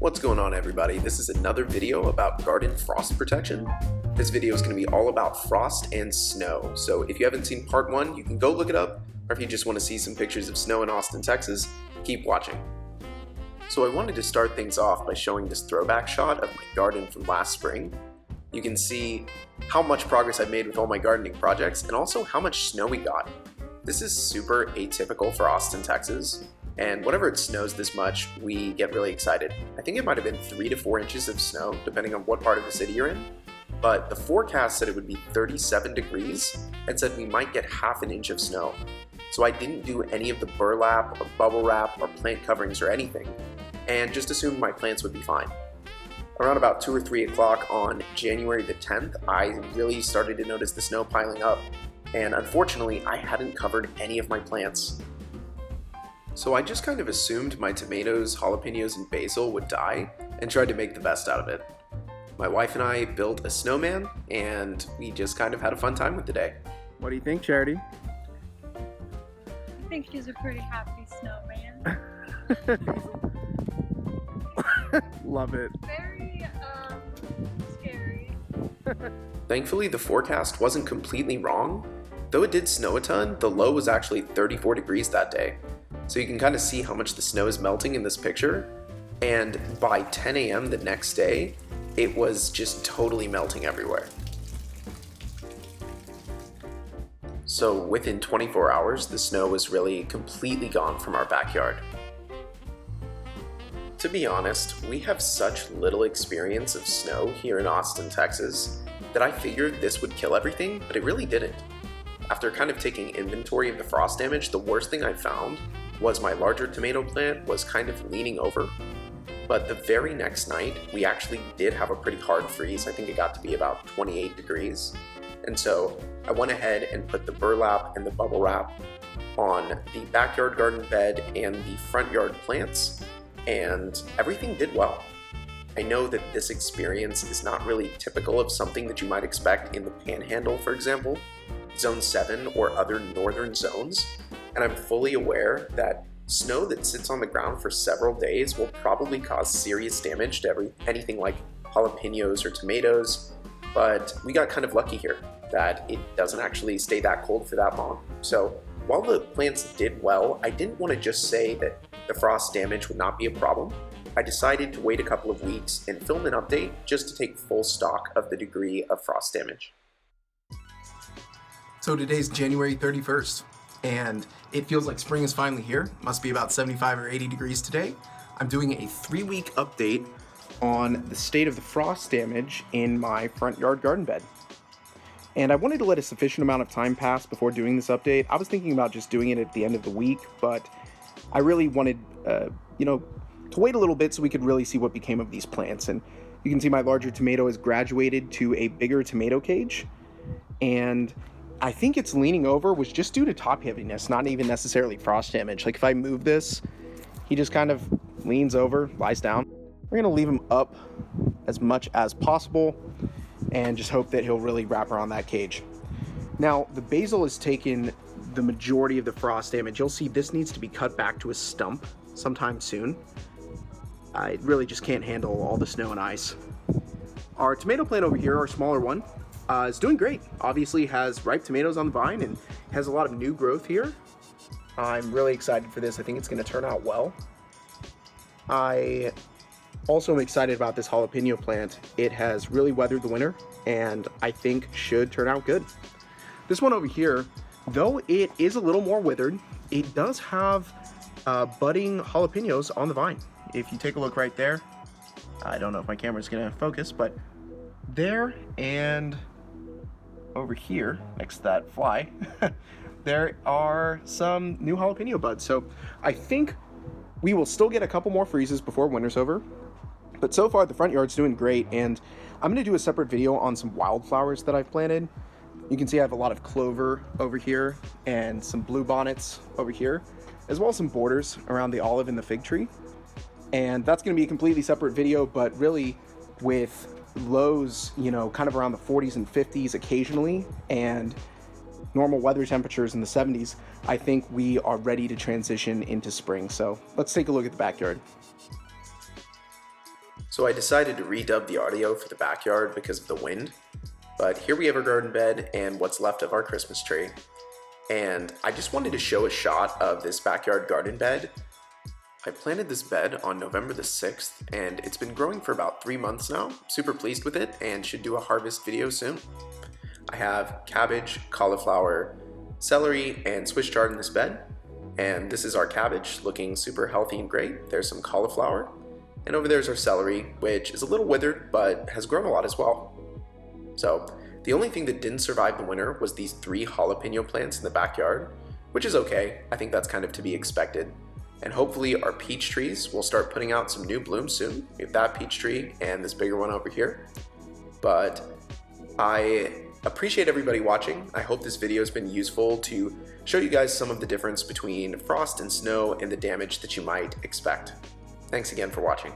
What's going on, everybody? This is another video about garden frost protection. This video is going to be all about frost and snow. So if you haven't seen part 1, you can go look it up, or if you just want to see some pictures of snow in Austin, Texas, keep watching. So I wanted to start things off by showing this throwback shot of my garden from last spring. You can see how much progress I've made with all my gardening projects and also how much snow we got. This is super atypical for Austin, Texas. And whenever it snows this much, we get really excited. I think it might have been 3 to 4 inches of snow, depending on what part of the city you're in. But the forecast said it would be 37 degrees and said we might get half an inch of snow. So I didn't do any of the burlap or bubble wrap or plant coverings or anything, and just assumed my plants would be fine. Around about 2 or 3 o'clock on January the 10th, I really started to notice the snow piling up. And unfortunately, I hadn't covered any of my plants. So I just kind of assumed my tomatoes, jalapeños, and basil would die and tried to make the best out of it. My wife and I built a snowman, and we just kind of had a fun time with the day. What do you think, Charity? I think he's a pretty happy snowman. Love it. Very, scary. Thankfully, the forecast wasn't completely wrong. Though it did snow a ton, the low was actually 34 degrees that day. So you can kind of see how much the snow is melting in this picture. And by 10 a.m. the next day, it was just totally melting everywhere. So within 24 hours, the snow was really completely gone from our backyard. To be honest, we have such little experience of snow here in Austin, Texas, that I figured this would kill everything, but it really didn't. After kind of taking inventory of the frost damage, the worst thing I found was my larger tomato plant was kind of leaning over. But the very next night, we actually did have a pretty hard freeze. I think it got to be about 28 degrees. And so I went ahead and put the burlap and the bubble wrap on the backyard garden bed and the front yard plants, and everything did well. I know that this experience is not really typical of something that you might expect in the Panhandle, for example, Zone 7 or other northern zones, and I'm fully aware that snow that sits on the ground for several days will probably cause serious damage to anything like jalapeños or tomatoes, but we got kind of lucky here that it doesn't actually stay that cold for that long. So while the plants did well, I didn't want to just say that the frost damage would not be a problem. I decided to wait a couple of weeks and film an update just to take full stock of the degree of frost damage. So today's January 31st, and it feels like spring is finally here. Must be about 75 or 80 degrees today. I'm doing a 3-week update on the state of the frost damage in my front yard garden bed. And I wanted to let a sufficient amount of time pass before doing this update. I was thinking about just doing it at the end of the week, but I really wanted, to wait a little bit so we could really see what became of these plants. And you can see my larger tomato has graduated to a bigger tomato cage, and I think it's leaning over was just due to top heaviness, not even necessarily frost damage. Like if I move this, he just kind of leans over, lies down. We're gonna leave him up as much as possible and just hope that he'll really wrap around that cage. Now, the basil has taken the majority of the frost damage. You'll see this needs to be cut back to a stump sometime soon. It really just can't handle all the snow and ice. Our tomato plant over here, our smaller one, is doing great. Obviously has ripe tomatoes on the vine and has a lot of new growth here. I'm really excited for this. I think it's going to turn out well. I also am excited about this jalapeno plant. It has really weathered the winter and I think should turn out good. This one over here, though it is a little more withered, it does have budding jalapenos on the vine. If you take a look right there, I don't know if my camera's going to focus, but there and over here next to that fly there are some new jalapeno buds. So I think we will still get a couple more freezes before winter's over, but so far the front yard's doing great. And I'm going to do a separate video on some wildflowers that I've planted. You can see I have a lot of clover over here and some blue bonnets over here, as well as some borders around the olive and the fig tree. And that's going to be a completely separate video, but really with lows, kind of around the 40s and 50s occasionally, and normal weather temperatures in the 70s, I think we are ready to transition into spring. So let's take a look at the backyard. So I decided to redub the audio for the backyard because of the wind. But here we have our garden bed and what's left of our Christmas tree. And I just wanted to show a shot of this backyard garden bed. I planted this bed on November the 6th and it's been growing for about 3 months now. Super pleased with it and should do a harvest video soon. I have cabbage, cauliflower, celery, and Swiss chard in this bed. And this is our cabbage, looking super healthy and great. There's some cauliflower. And over there's our celery, which is a little withered, but has grown a lot as well. So the only thing that didn't survive the winter was these 3 jalapeno plants in the backyard, which is okay. I think that's kind of to be expected. And hopefully our peach trees will start putting out some new blooms soon. We have that peach tree and this bigger one over here. But I appreciate everybody watching. I hope this video has been useful to show you guys some of the difference between frost and snow and the damage that you might expect. Thanks again for watching.